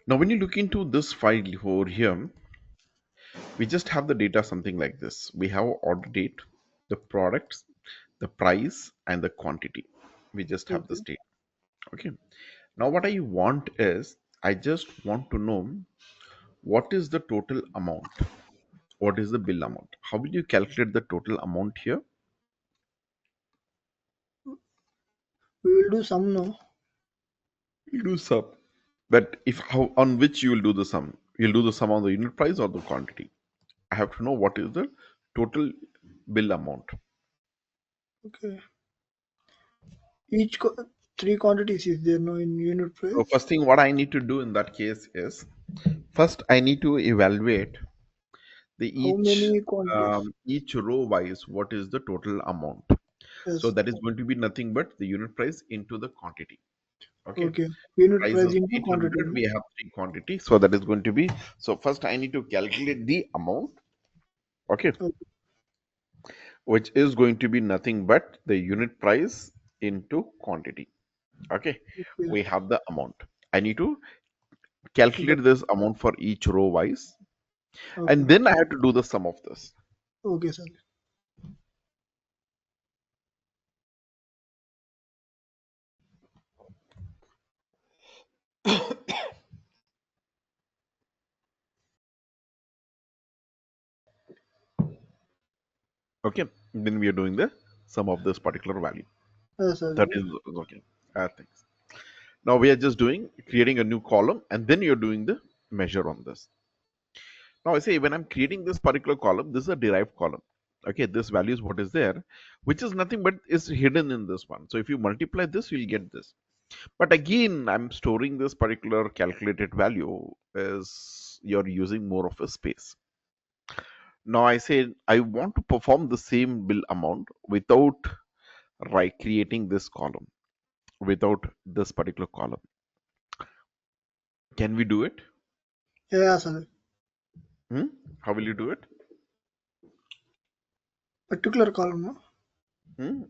Now, when you look into this file over here, we just have the data something like this. We have order date, the products, the price, and the quantity. We just have Okay. this data. Okay. Now, what I want is I just want to know what is the total amount. What is the bill amount? How will you calculate the total amount here? We will do some now. You do sum. But if how on which you will do the sum? You'll do the sum on the unit price or the quantity. I have to know what is the total bill amount. Okay. Each three quantities is there no in unit So price. first thing what I need to do in that case is first I need to evaluate the How many quantities? each row wise what is the total amount. So Yes. that is going to be nothing but the unit price into the quantity. Okay. Okay. Unit Price price is into quantity. 800. No? We have three quantity. So that is going to be. So first I need to calculate the amount. Okay. Okay. Which is going to be nothing but the unit price into quantity. Okay. Okay. We have the amount. I need to The- calculate this amount for each row wise. Okay. And then I have to do the sum of this. Okay, sir. Okay. Then we are doing the sum of this particular value. Yes, sir. That is okay. Things. Now we are just doing creating a new column and then you're doing the measure on this. Now I say when I'm creating this particular column, this is a derived column. Okay, this value is what is there, which is nothing but is hidden in this one. So if you multiply this, you'll get this. But again, I'm storing this particular calculated value as you're using more of a space. Now I say I want to perform the same bill amount without creating this column, without this particular column. Can we do it? Yeah, sir. Hmm? How will you do it? Particular column. No? Hmm?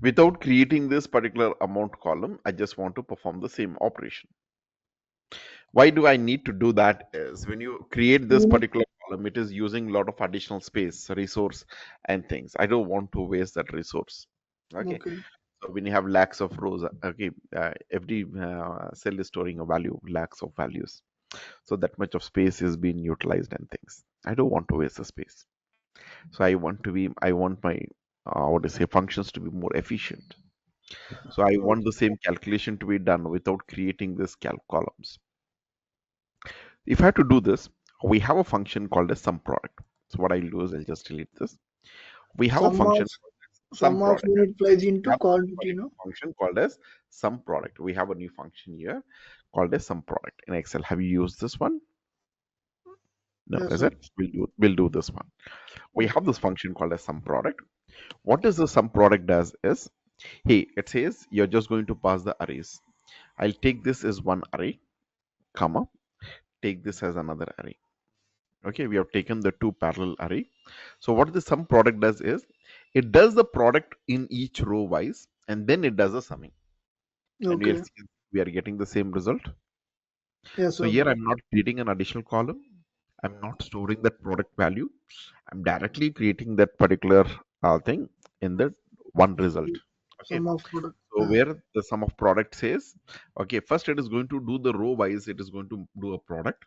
Without creating this particular amount column, I just want to perform the same operation. Why do I need to do that is when you create this Unit. particular column, it is using a lot of additional space, resource, and things. I don't want to waste that resource. Okay. Okay. So when you have lakhs of rows, okay, every cell is storing a value, lakhs of values. So that much of space is being utilized and things. I don't want to waste the space. So I want my, what to say, functions to be more efficient. So I want Okay. the same calculation to be done without creating this columns. If I have to do this, we have a function called as sum product. So what I'll do is I'll just delete this. We have a Sum of function sum product. unit price We into have a quantity. No. function called as sum product. We have a new function here called as sum product in Excel. Have you used this one? No, Yes, is sir. it? We'll do this one. We have Okay. this function called as sum product. What is the sum product does is, hey, it says you're just going to pass the arrays. I'll take this as one array, comma, take this as another array. Okay, we have taken the two parallel array. So what the sum product does is it does the product in each row wise and then it does the summing, and Okay. we are getting the same result. Yes, So sir. here I'm not creating an additional column, I'm not storing that product value, I'm directly creating that particular thing in the one result. Okay. Sum of product. So where the sum of product says, okay, first it is going to do the row wise, it is going to do a product,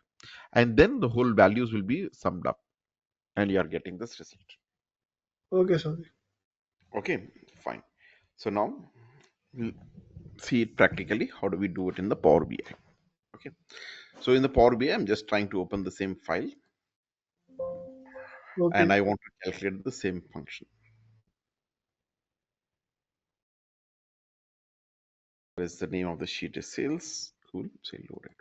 and then the whole values will be summed up, and you are getting this result. Okay, sir. Okay, fine. So now we'll see it practically. How do we do it in the Power BI? Okay. So in the Power BI, I'm just trying to open the same file, and Okay. I want to calculate the same function. What is the name of the sheet is sales. Cool. Say loaded.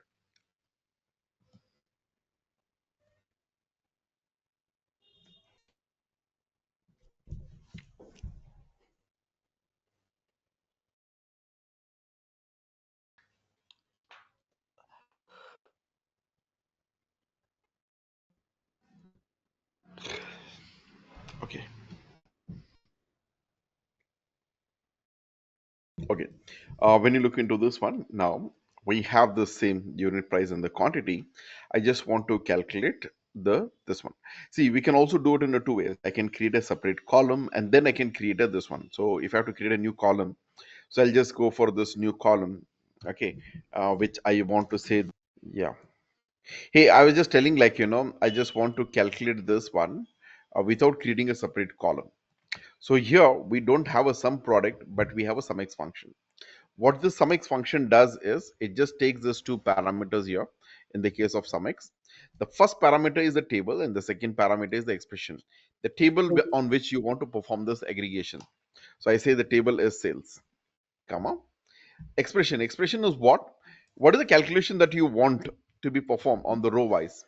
Okay. Okay. When you look into this one now, we have the same unit price and the quantity. I just want to calculate the this one. See, we can also do it in a two ways. I can create a separate column and then I can create a this one. So if I have to create a new column, so I'll just go for this new column, okay, which I want to say, yeah. Hey, I was just telling, like, I just want to calculate this one without creating a separate column. So here we don't have a sum product, but we have a sum x function. What this sum x function does is it just takes these two parameters here in the case of sum x. The first parameter is the table and the second parameter is the expression. The table Okay. on which you want to perform this aggregation. So I say the table is sales, comma, expression. Expression is what? What is the calculation that you want to be performed on the row wise?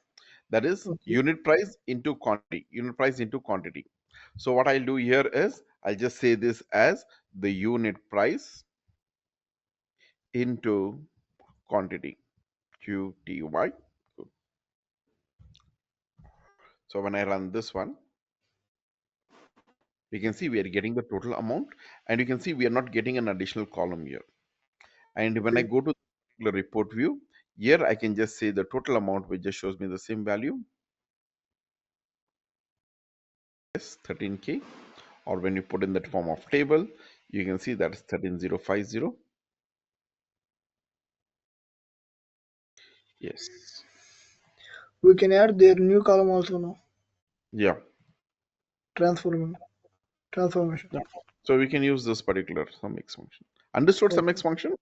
That is Okay. unit price into quantity. Unit price into quantity. So what I'll do here is I'll just say this as the unit price into quantity. QTY. So when I run this one, we can see we are getting the total amount, and you can see we are not getting an additional column here. And when I Okay. go to the report view, here I can just say the total amount, which just shows me the same value, is 13K. Or when you put in that form of table, you can see that is 13050. Yes. We can add their new column also now. Yeah. Transforming. Transformation. Yeah. So we can use this particular sum x function. Understood sum x Okay. function?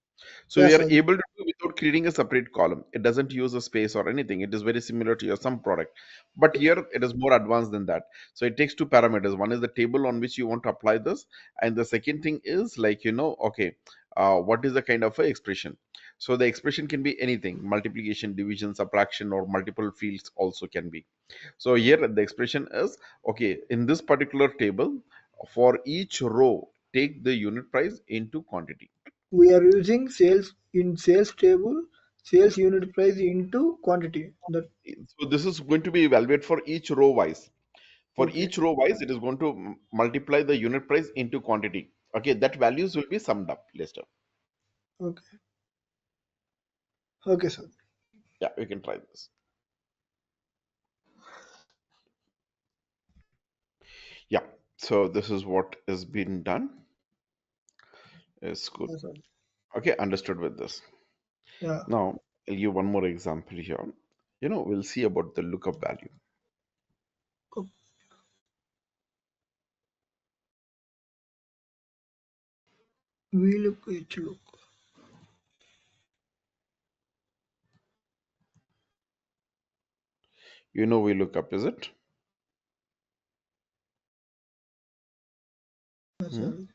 So we Yes, are sir. able to do without creating a separate column. It doesn't use a space or anything. It is very similar to your sum product. But here it is more advanced than that. So it takes two parameters. One is the table on which you want to apply this. And the second thing is like, okay, what is the kind of a expression? So the expression can be anything, multiplication, division, subtraction, or multiple fields also can be. So here the expression is, okay, in this particular table, for each row, take the unit price into quantity. We are using sales in sales table, sales unit price into quantity. That So this is going to be evaluated for each row wise. For okay. each row wise, it is going to multiply the unit price into quantity. Okay, that values will be summed up later. Okay. Okay, sir. Yeah, we can try this. Yeah, so this is what is being done. Is good. Yes, sir. Okay, understood with this. Yeah. Now, I'll give one more example here. We'll see about the lookup value. Co- We look each look. We look up, is it? Yes, Hmm? sir.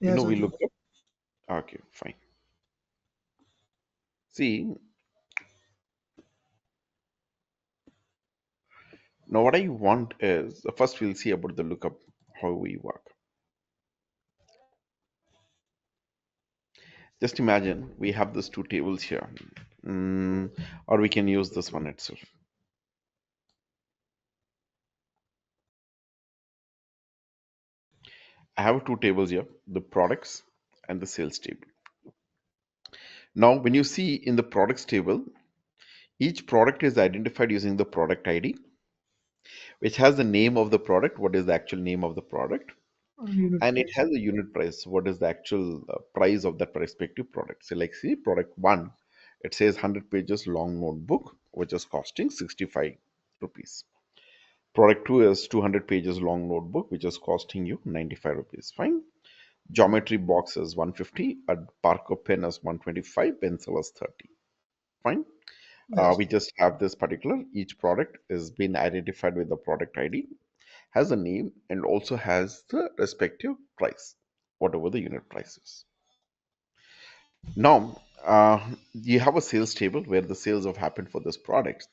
Yes, We sir. look up. Okay, fine. See, now what I want is first we'll see about the lookup, how we work. Just imagine we have these two tables here, or we can use this one itself. I have two tables here, the products and the sales table. Now, when you see in the products table, each product is identified using the product ID, which has the name of the product, what is the actual name of the product, Unit and it price. has a unit price, what is the actual price of that respective product. So, like, see, product one, it says 100 pages long notebook, which is costing 65 rupees. Product 2 is 200 pages long notebook, which is costing you 95 rupees. Fine. Geometry box is 150, a Parker pen is 125, pencil is 30. Fine. Yes. We just have this particular, each product is been identified with the product ID, has a name, and also has the respective price, whatever the unit price is. Now, you have a sales table where the sales have happened for this product.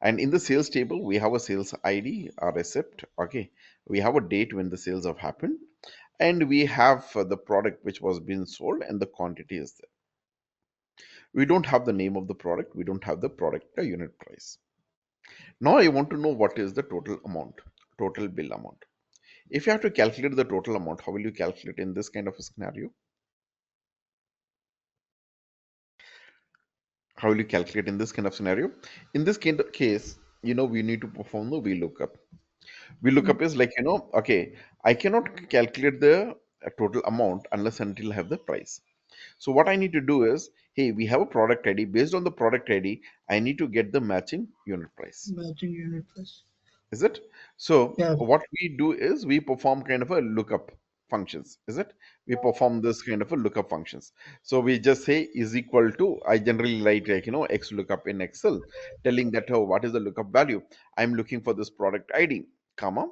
And in the sales table, we have a sales ID, a receipt. Okay. We have a date when the sales have happened. And we have the product which was being sold and the quantity is there. We don't have the name of the product. We don't have the product unit price. Now I want to know what is the total amount, total bill amount. If you have to calculate the total amount, how will you calculate in this kind of a scenario? How will you calculate in this kind of scenario? In this kind of case, we need to perform the VLOOKUP. VLOOKUP is like, okay, I cannot calculate the total amount unless until I have the price. So what I need to do is, hey, we have a product ID. Based on the product ID, I need to get the matching unit price. Matching unit price. Is it? So Yeah, what we do is we perform kind of a lookup functions. Is it? We perform this kind of a lookup functions. So we just say is equal to, I generally write like, X lookup in Excel, telling that, oh, what is the lookup value? I'm looking for this product ID, comma,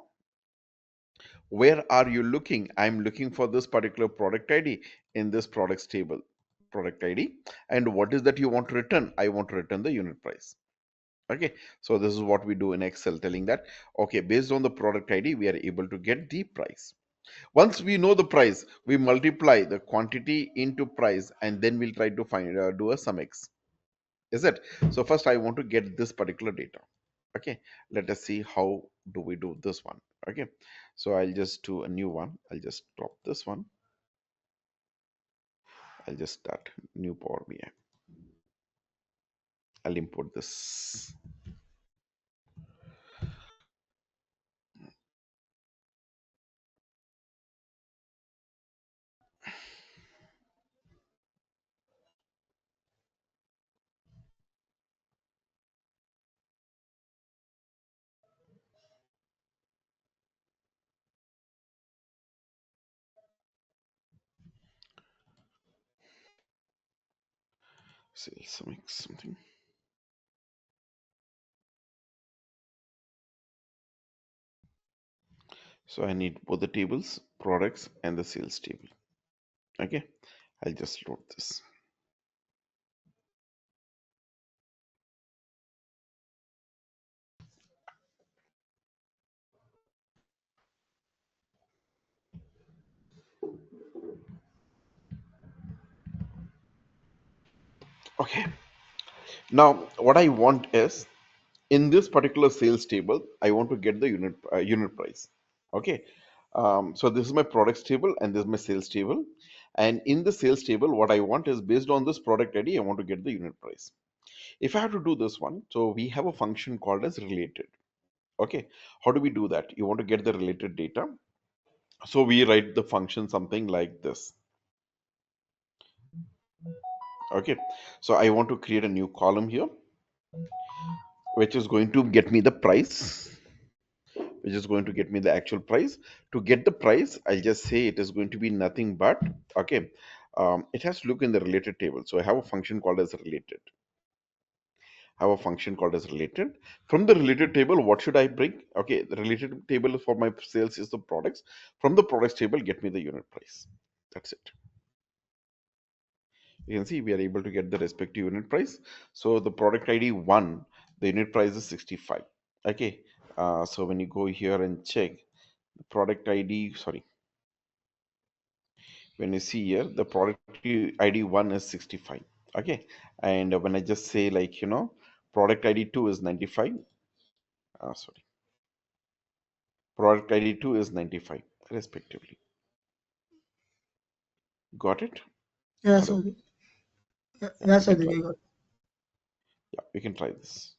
where are you looking? I'm looking for this particular product ID in this products table, product ID. And what is that you want to return? I want to return the unit price. Okay, so this is what we do in Excel, telling that, okay, based on the product ID, we are able to get the price. Once we know the price, we multiply the quantity into price, and then we'll try to do a sum x. Is it? So first I want to get this particular data. Okay, let us see how do we do this one. Okay, so I'll just do a new one. I'll just drop this one. I'll just start new Power BI. I'll import this. Sales sum x something. So I need both the tables, products and the sales table. Okay, I'll just load this. Okay, now what I want is, in this particular sales table, I want to get the unit price. Okay, so this is my products table and this is my sales table. And in the sales table, what I want is, based on this product ID, I want to get the unit price. If I have to do this one, so we have a function called as related. Okay, how do we do that? You want to get the related data. So we write the function something like this. Okay, so I want to create a new column here, which is going to get me the price, which is going to get me the actual price. To get the price, I'll just say it is going to be nothing but, okay, it has to look in the related table. So I have a function called as related. I have a function called as related. From the related table, what should I bring? Okay, the related table for my sales is the products. From the products table, get me the unit price. That's it. You can see we are able to get the respective unit price. So the product ID 1, the unit price is 65. Okay, so when you go here and check the product ID, sorry, when you see here, the product ID 1 is 65. Okay, and when I just say, like, product ID 2 is 95. Sorry, product ID 2 is 95 respectively. Got it? yes, Hello? okay. Yeah, we Yes, I can think try. I got. Yeah, we can try this.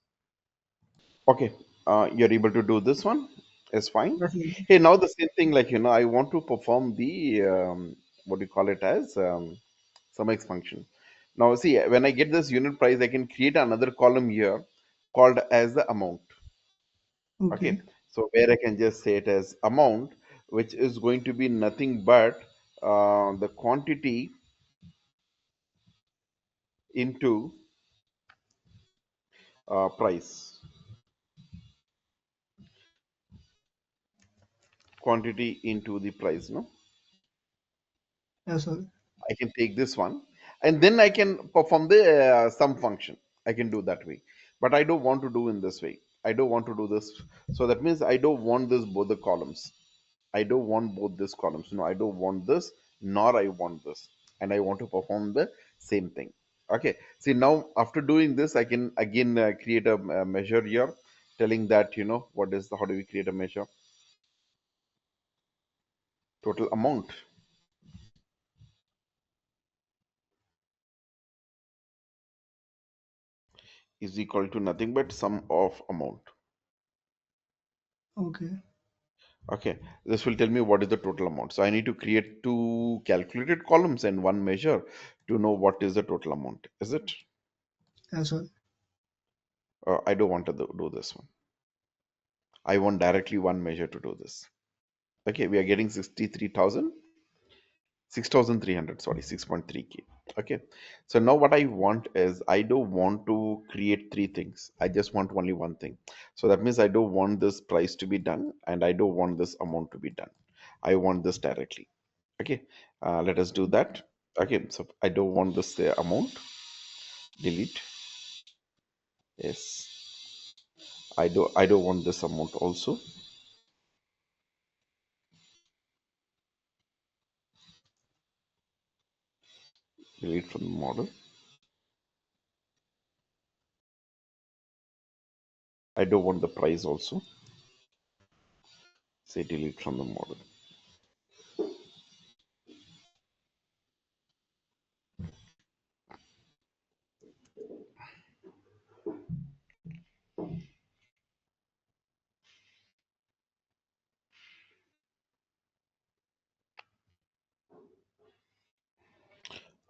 Okay, you're able to do this one. It's fine. Yes, I Hey, now the same thing, like, I want to perform the, what do you call it as, sum x function. Now, see, when I get this unit price, I can create another column here called as the amount. Okay, okay. so where I can just say it as amount, which is going to be nothing but the quantity into price. Quantity into the price, no? Yes, okay. I can take this one and then I can perform the sum function. I can do that way. But I don't want to do in this way. I don't want to do this. So that means I don't want this both the columns. I don't want both these columns. No, I don't want this, nor I want this. And I want to perform the same thing. Okay. See, now after doing this, I can again create a measure here telling that, what is the, how do we create a measure? Total amount. is equal to nothing but sum of amount. Okay. Okay, this will tell me what is the total amount. So I need to create two calculated columns and one measure to know what is the total amount. Is it? As well. I don't want to do this one. I want directly one measure to do this. Okay, we are getting 63,000, 6,300. Sorry, 6.3K. Okay, so now what I want is I don't want to create three things. I just want only one thing. So that means I don't want this price to be done and I don't want this amount to be done. I want this directly. Okay, let us do that. Okay, so I don't want this amount. Delete. Yes, I don't want this amount also. Delete from the model. I don't want the price also. Say delete from the model.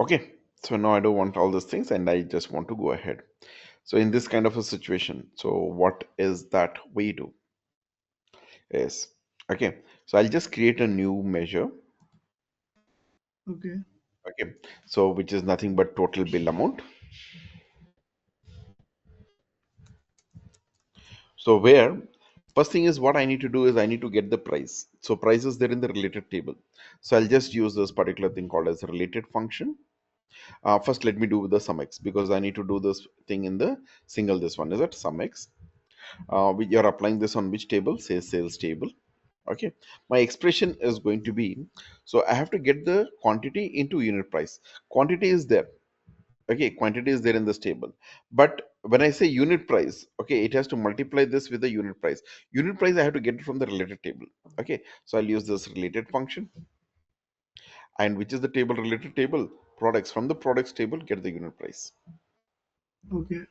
Okay, so now I don't want all these things and I just want to go ahead. So in this kind of a situation, so what is that we do is, okay, so I'll just create a new measure. Okay. Okay, so which is nothing but total bill amount. So where first thing is what I need to do is I need to get the price. So price is there in the related table. So I'll just use this particular thing called as related function. First, let me do the sum x because I need to do this thing in the single. This one is at sum x. You're applying this on which table? Say sales table. Okay, my expression is going to be, so I have to get the quantity into unit price. Quantity is there. Okay, quantity is there in this table, but when I say unit price, okay, it has to multiply this with the unit price. Unit price I have to get it from the related table. Okay, so I'll use this related function, and which is the table? Related table, products. From the products table, get the unit price. Okay.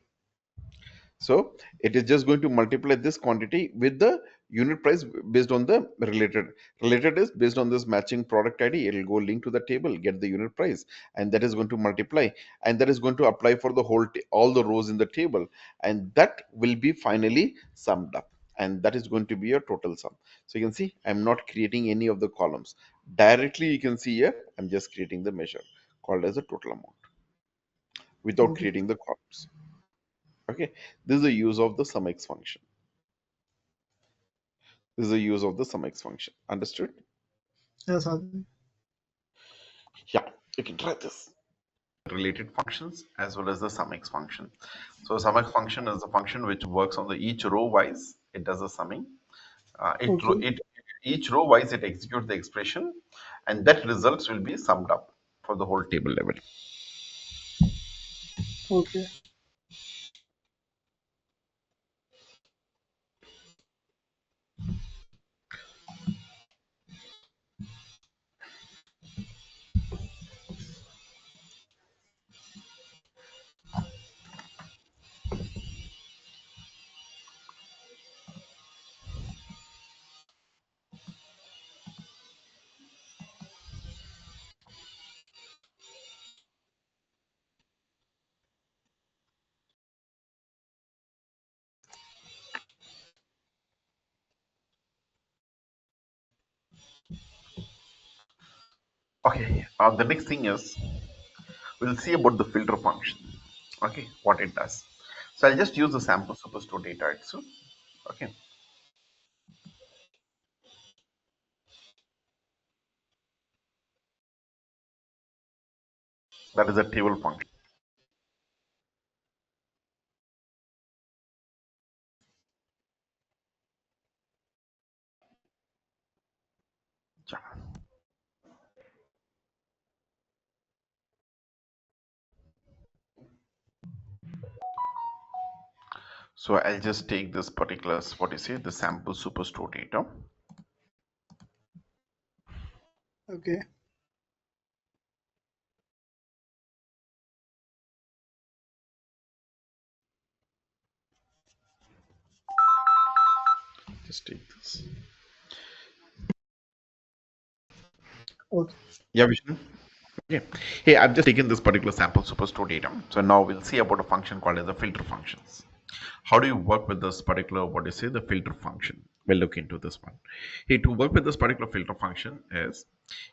So it is just going to multiply this quantity with the unit price based on the related. Related is based on this matching product ID. It will go link to the table, get the unit price, and that is going to multiply, and that is going to apply for the whole all the rows in the table, and that will be finally summed up, and that is going to be a total sum. So you can see I'm not creating any of the columns directly. You can see here I'm just creating the measure called as a total amount without Okay. creating the columns. Okay, this is the use of the sum x function. This is the use of the sum x function. Understood? Yes, Adi. Yeah, you can try this. Related functions as well as the sum x function. So sum x function is the function which works on the each row wise. It does the summing. Okay. It each row wise it executes the expression, and that results will be summed up for the whole table level. Okay. Okay. The next thing is we'll see about the filter function. Okay, what it does. So I'll just use the sample superstore data itself. Okay, that is a table function. Yeah. So I'll just take this particular, what you say, the sample superstore data. Okay. Just take this. Okay. Yeah, Vishnu. Okay. Hey, I've just taken this particular sample superstore data. So now we'll see about a function called as the filter functions. How do you work with this particular, what do you say, the filter function? We'll look into this one. Hey, to work with this particular filter function is,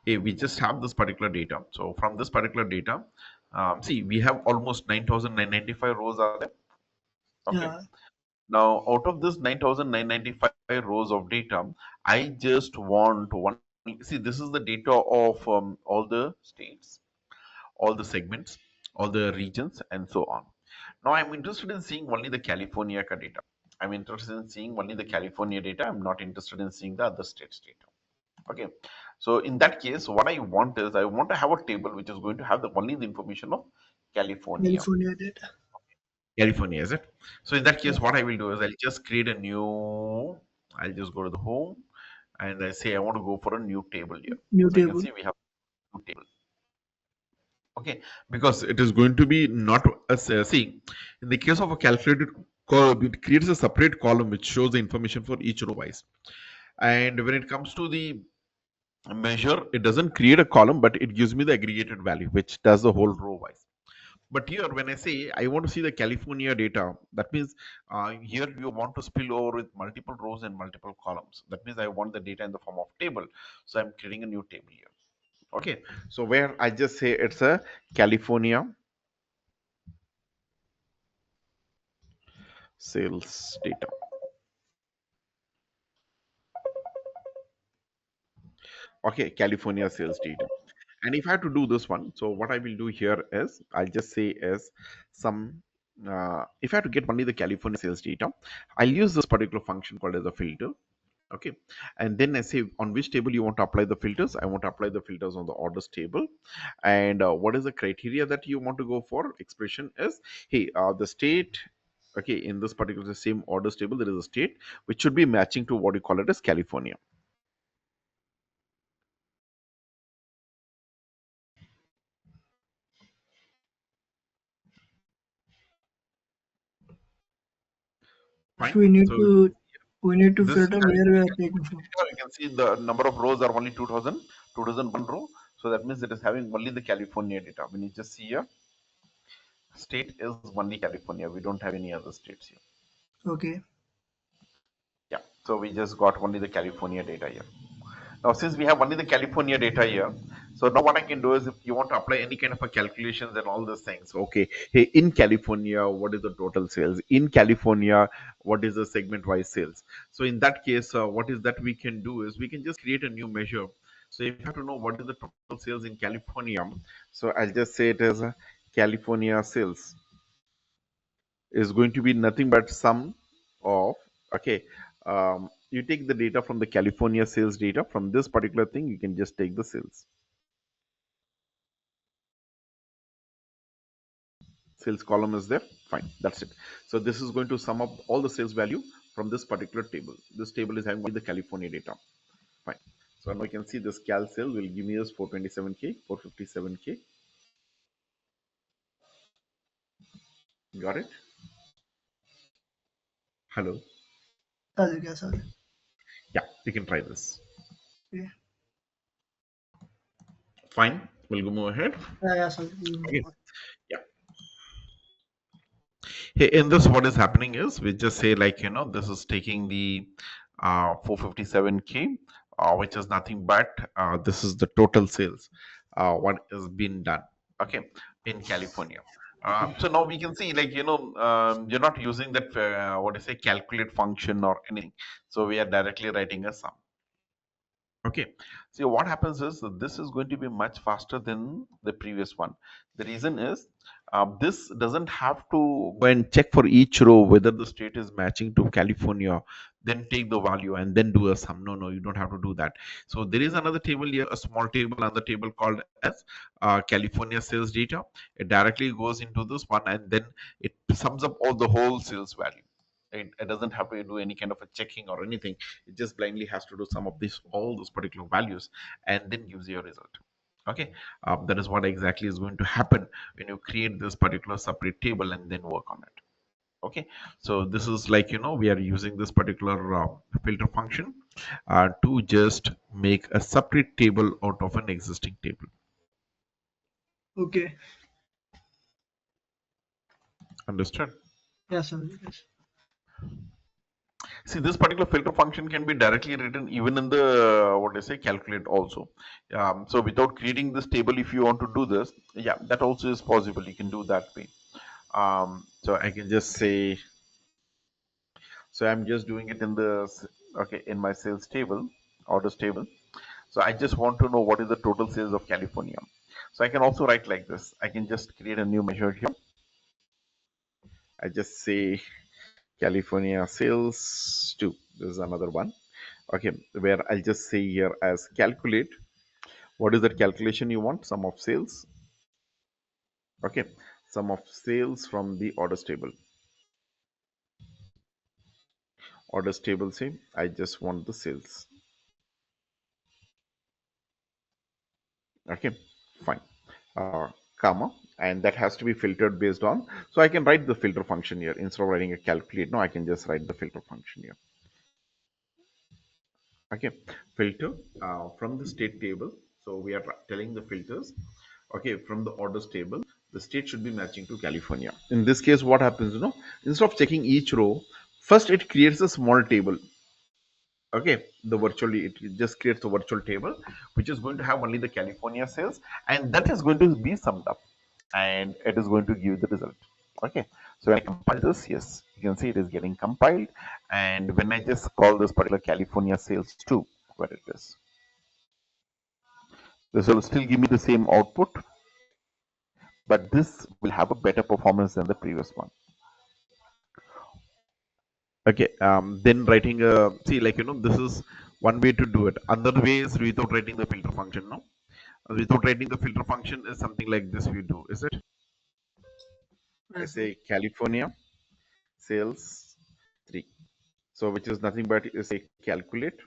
hey, we just have this particular data. So from this particular data, see, we have almost 9,995 rows are there. Okay. Yeah. Now, out of this 9,995 rows of data, I just want one. See, this is the data of all the states, all the segments, all the regions, and so on. Now, I'm interested in seeing only the California data. I'm interested in seeing only the California data. I'm not interested in seeing the other states data. Okay. So, in that case, what I want is I want to have a table which is going to have only the information of California. California data. California, is it? So in that Yeah. case, what I will do is I'll just create a new. I'll just go to the home and I say I want to go for a new table here. New So you can table. see we have a new table. Okay, because it is going to be not as see in the case of a calculated column, it creates a separate column which shows the information for each row wise. And when it comes to the measure, it doesn't create a column, but it gives me the aggregated value, which does the whole row wise. But here, when I say I want to see the California data, that means here you want to spill over with multiple rows and multiple columns. That means I want the data in the form of table. So I'm creating a new table here. Okay. So where I just say it's a California sales data. Okay, California sales data. And if I have to do this one, so what I will do here is I'll just say is some. If I have to get only the California sales data, I'll use this particular function called as a filter. Okay, and then I say on which table you want to apply the filters. I want to apply the filters on the orders table. And what is the criteria that you want to go for? Expression is, hey, the state, okay, in this particular same orders table there is a state which should be matching to what you call it as California. First, Fine. So we need to this filter where we are taking from. here you can see the number of rows are only 2000, 2001 row. So that means it is having only the California data. When you just see here, state is only California. We don't have any other states here. Okay. Yeah, so we just got only the California data here. Now, since we have only the California data here, so now what I can do is if you want to apply any kind of a calculations and all those things, okay, hey, in California, what is the total sales? In California, what is the segment wise sales? So in that case, what is that we can do is we can just create a new measure. So if you have to know what is the total sales in California, so I'll just say it as California sales is going to be nothing but sum of, okay, you take the data from the California sales data from this particular thing, you can just take the sales column is there, fine, that's it. So this is going to sum up all the sales value from this particular table. This table is having only the California data, fine. So now you can see this cal sale will give me this 427k, 457k. Got it? Hello. Sorry, yeah, sorry. Yeah, you can try this. Yeah. Fine, we'll go move ahead. Yeah, sorry. You Okay. know. Yeah. Hey, in this, what is happening is we just say like this is taking the 457k, which is nothing but this is the total sales what is being done. Okay, in California. So now we can see like you're not using that what is say calculate function or anything. So we are directly writing a sum. Okay. So what happens is that this is going to be much faster than the previous one. The reason is this doesn't have to go and check for each row whether the state is matching to California, then take the value and then do a sum. No, no, you don't have to do that. So there is another table here, a small table, another table called as California sales data. It directly goes into this one and then it sums up all the whole sales value. It doesn't have to do any kind of a checking or anything. It just blindly has to do some of this all those particular values and then gives you a result. Okay, that is what exactly is going to happen when you create this particular separate table and then work on it. Okay, so this is like, we are using this particular filter function to just make a separate table out of an existing table. Okay. Understand? Yes, sir. Yes. See, this particular filter function can be directly written even in the what I say calculate also. So without creating this table, if you want to do this, yeah, that also is possible. You can do that way. So I can just say, so I'm just doing it in okay, in my sales table, orders table. So I just want to know what is the total sales of California. So I can also write like this. I can just create a new measure here. I just say California sales 2. This is another one. Okay, where I'll just say here as calculate. What is that calculation you want? Sum of sales. Okay, sum of sales from the orders table. Orders table say I just want the sales. Okay, fine. Comma, and that has to be filtered based on. So I can write the filter function here instead of writing a calculate. No, I can just write the filter function here. Okay, filter from the state table. So we are telling the filters. Okay, from the orders table, the state should be matching to California. In this case, what happens? Instead of checking each row, first it creates a small table. Okay, the virtually it just creates a virtual table which is going to have only the California sales, and that is going to be summed up, and it is going to give the result. Okay, so when I compile this, yes, you can see it is getting compiled, and when I just call this particular California sales 2, where it is, this will still give me the same output, but this will have a better performance than the previous one. Okay, then writing a, see, like, this is one way to do it. Another way is without writing the filter function. No, without writing the filter function is something like this we do, is it? I Yes, sir. say California sales 3. So which is nothing but is a calculate.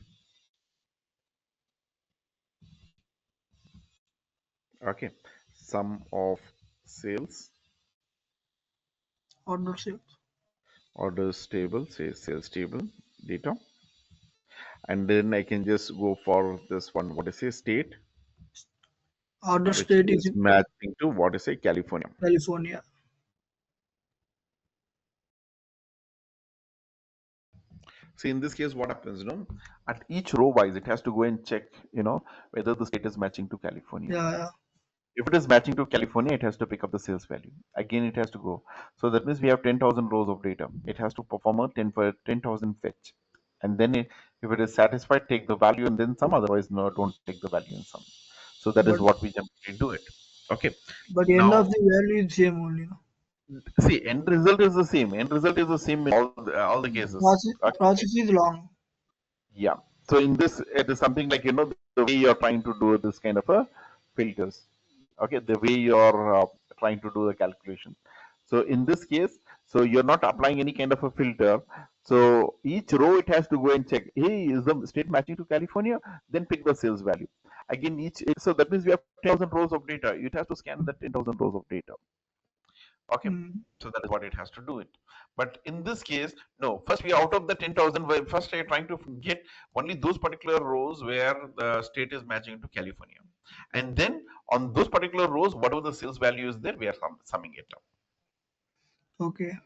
Okay. Sum of sales, Order sales. orders table, say sales table data. And then I can just go for this one, what is a state, Order which state is is in matching to what is a California. California. See, in this case, what happens, at each row wise, it has to go and check, whether the state is matching to California. Yeah, yeah. If it is matching to California, it has to pick up the sales value. Again, it has to go. So that means we have 10,000 rows of data. It has to perform a 10,000 fetch. And then if it is satisfied, take the value and then some. Otherwise, no, don't take the value in some. So that is But what we generally do it. Okay. but end of Now, the value is same only. No? see, end result is the same. End result is the same in all the cases. Okay. Process is long. Yeah. So in this, it is something like, the way you're trying to do this kind of a filters. Okay, the way you're trying to do the calculation. So in this case, so you're not applying any kind of a filter. So each row it has to go and check, hey, is the state matching to California? Then pick the sales value. Again, so that means we have 10,000 rows of data. It has to scan the 10,000 rows of data. Okay, Mm. so that is what it has to do it. But in this case, no, first we are out of the 10,000, first we are trying to get only those particular rows where the state is matching to California. And then on those particular rows, whatever the sales value is there, we are summing it up. Okay.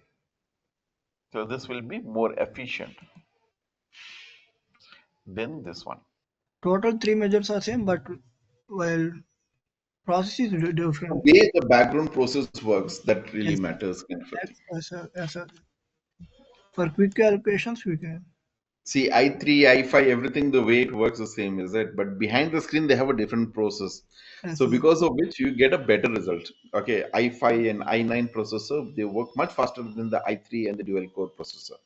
So this will be more efficient than this one. Total three measures are same, but while process is The different. way the background process works, that really Yes, matters kind of a thing. yes, sir. Yes, sir. For quick calculations, we can. See, I3, I5, everything the way it works the same, is it? But behind the screen, they have a different process. Yes, So sir. because of which you get a better result. Okay, i5 and i9 processor, they work much faster than the i3 and the dual core processor.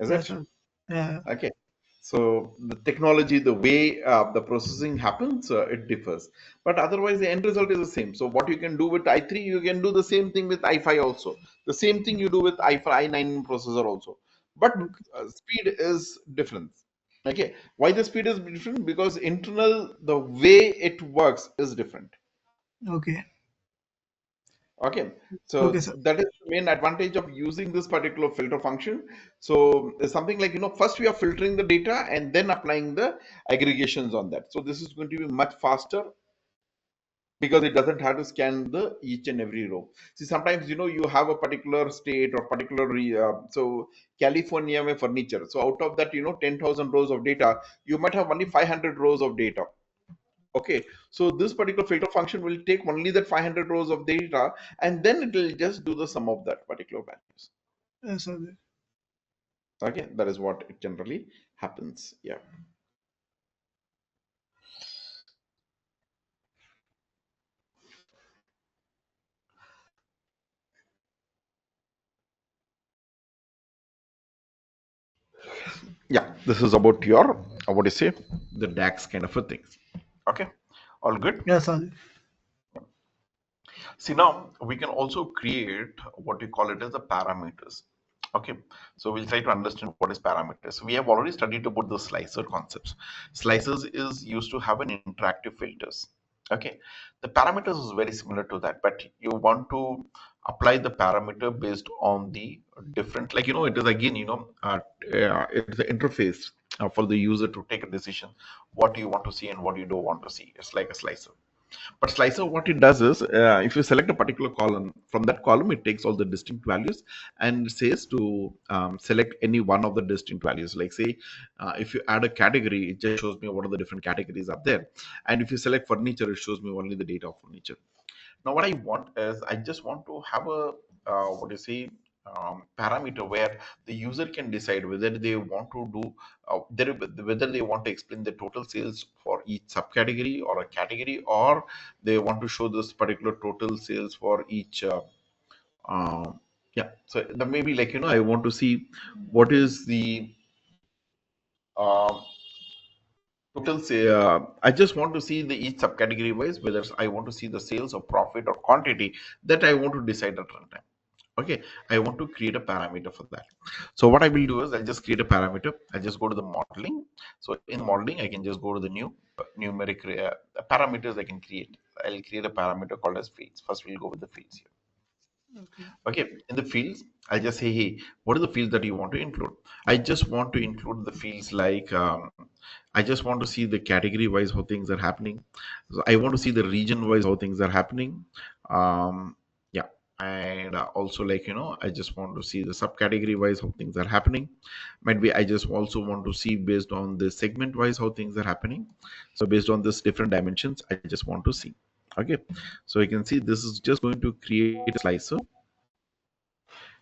Is Yes, it? sir. Yeah. Okay. So the technology, the way the processing happens, it differs. But otherwise, the end result is the same. So what you can do with i3, you can do the same thing with i5 also. The same thing you do with i5, i9 processor also. But Okay. speed is different. Okay. Why the speed is different? Because internal, the way it works is different. Okay. Okay, Okay, so sir. that is the main advantage of using this particular filter function. So it's something like, first we are filtering the data and then applying the aggregations on that. So this is going to be much faster because it doesn't have to scan the each and every row. See, sometimes you have a particular state or particular so California में furniture. So out of that 10,000 rows of data, you might have only 500 rows of data. Okay, so this particular filter function will take only that 500 rows of data and then it will just do the sum of that particular values. Yes, sir. Okay, that is what it generally happens. Yeah. Yeah, this is about your what do you say, the DAX kind of a thing. Okay, all good. Yes, sir. See, now we can also create what we call it as the parameters. Okay, so we'll try to understand what is parameters. We have already studied about the slicer concepts. Slicers is used to have an interactive filters. Okay, the parameters is very similar to that, but you want to apply the parameter based on the different, like it is again it's the interface for the user to take a decision what you want to see and what you don't want to see. It's like a slicer. But slicer, what it does is, if you select a particular column, from that column, it takes all the distinct values and says to select any one of the distinct values. Like, say, if you add a category, it just shows me what are the different categories are there. And if you select furniture, it shows me only the data of furniture. Now, what I want is, I just want to have a what do you say, parameter where the user can decide whether they want to do whether they want to explain the total sales for each subcategory or a category, or they want to show this particular total sales for each. Uh, yeah, so that maybe like I want to see what is the uh, total say. I just want to see the each subcategory wise whether I want to see the sales or profit or quantity that I want to decide at runtime. Okay, I want to create a parameter for that. So what I will do is I'll just create a parameter. I just go to the modeling. So in modeling, I can just go to the new numeric parameters I can create. I'll create a parameter called as fields. First, we'll go with the fields here. Okay. Okay, in the fields, I'll just say, hey, what are the fields that you want to include? I just want to include the fields like, I just want to see the category wise how things are happening. So I want to see the region wise how things are happening. Yeah, and also like, I just want to see the subcategory wise how things are happening. Might be I just also want to see based on the segment wise how things are happening. So based on this different dimensions, I just want to see. Okay, so you can see this is just going to create a slicer.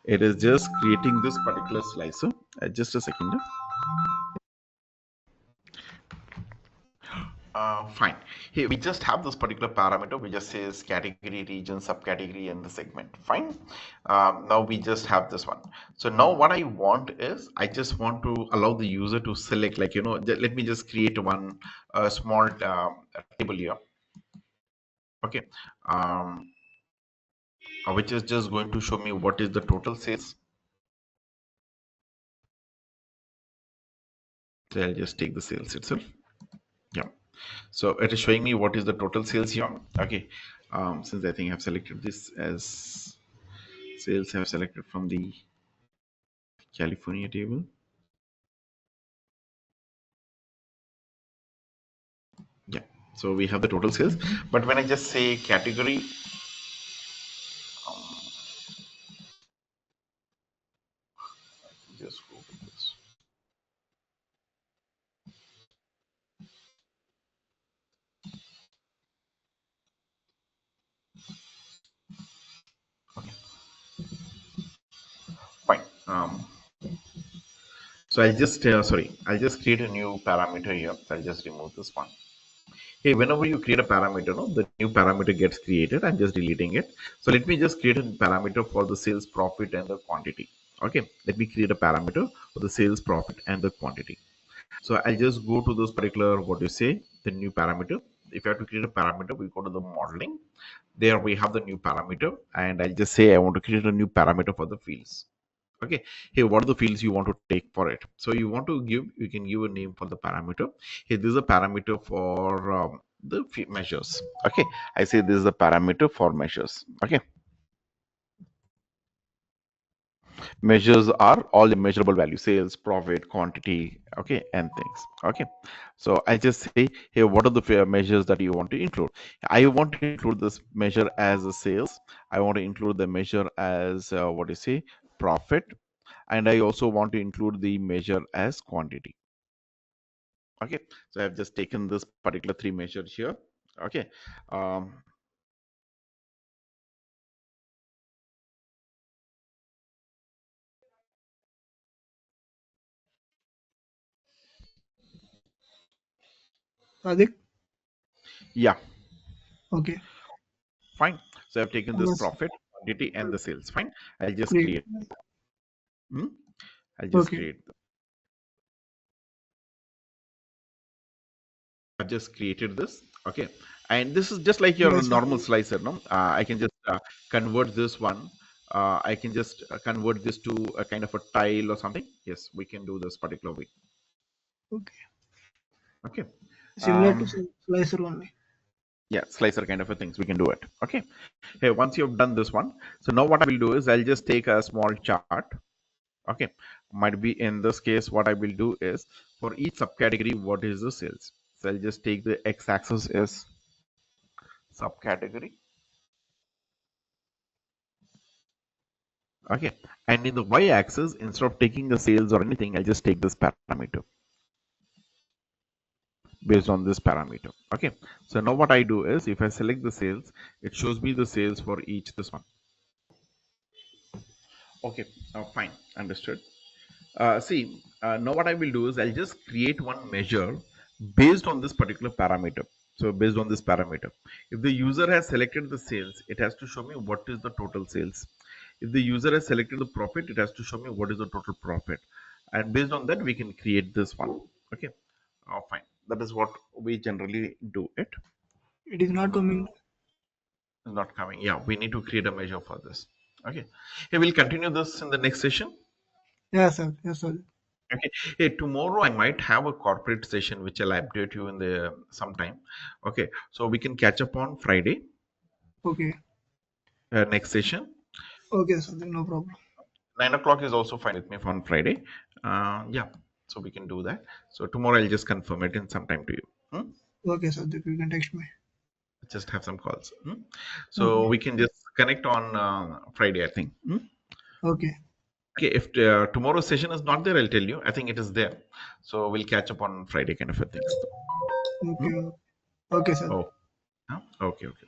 It is just creating this particular slicer. Just a second. Fine. Here we just have this particular parameter. We just says category, region, subcategory, and the segment. Fine. Now we just have this one. So now what I want is I just want to allow the user to select, like let me just create one small table here. Okay. Um, which is just going to show me what is the total sales. So I'll just take the sales itself. Yeah. So it is showing me what is the total sales here. Okay. Since I think I've selected this as sales, have selected from the California table. Yeah. So we have the total sales. But when I just say category, just go with this. Okay. Fine. So I'll just sorry, I'll just create a new parameter here. I'll just remove this one. Hey, whenever you create a parameter, no, the new parameter gets created. I'm just deleting it. So let me just create a parameter for the sales profit and the quantity. Okay, let me create a parameter for the sales profit and the quantity. So I'll just go to this particular, what you say, the new parameter. If you have to create a parameter, we go to the modeling. There we have the new parameter, and I'll just say I want to create a new parameter for the fields. Okay, here what are the fields you want to take for it? So you want to give, you can give a name for the parameter. Here this is a parameter for the measures. Okay, I say this is a parameter for measures. Okay, Measures are all the measurable value, sales, profit, quantity, okay, and things. Okay, so I just say here, what are the measures that you want to include? I want to include this measure as a sales. I want to include the measure as what you say, profit, and I also want to include the measure as quantity. Okay, so I've just taken this particular three measures here. Okay. um, Sadik? yeah, Okay. fine. So I've taken this Yes. profit, quantity, and the sales. Fine. I'll just Great. create. Hmm? I'll just Okay. create. I've just created this. Okay, and this is just like your Yes, sir. normal slicer. No, I can just convert this one. I can just convert this to a kind of a tile or something. Yes, we can do this particular way. Okay. Okay. Similar to Um, slicer only. yeah, slicer kind of a things. We can do it. Okay. Hey, once you've done this one, so now what I will do is I'll just take a small chart. Okay, might be in this case, what I will do is for each subcategory, what is the sales? So I'll just take the x-axis is subcategory. Okay, and in the y-axis, instead of taking the sales or anything, I'll just take this parameter based on this parameter. Okay, so now what I do is if I select the sales, it shows me the sales for each this one. Okay, fine, understood. See, now what I will do is I'll just create one measure based on this particular parameter. So based on this parameter, if the user has selected the sales, it has to show me what is the total sales. If the user has selected the profit, it has to show me what is the total profit. And based on that, we can create this one. Okay, fine. That is what we generally do it. It is not coming. It's not coming. Yeah, we need to create a measure for this. Okay. Hey, we'll continue this in the next session. Yes, sir. Yes, sir. Okay. Hey, tomorrow I might have a corporate session which I'll update you in the sometime. Okay. So we can catch up on Friday, Okay. next session. Okay, sir. No problem. 9 o'clock is also fine with me on Friday. Yeah. So we can do that. So tomorrow I'll just confirm it in sometime to you. Hmm? Okay, sir. You can text me. Just have some calls. Hmm? So Okay. we can just connect on Friday, I think. Hmm? Okay. Okay. If tomorrow's session is not there, I'll tell you. I think it is there. So we'll catch up on Friday kind of a thing. Hmm? Okay. Okay, sir. Oh, huh? Okay. Okay.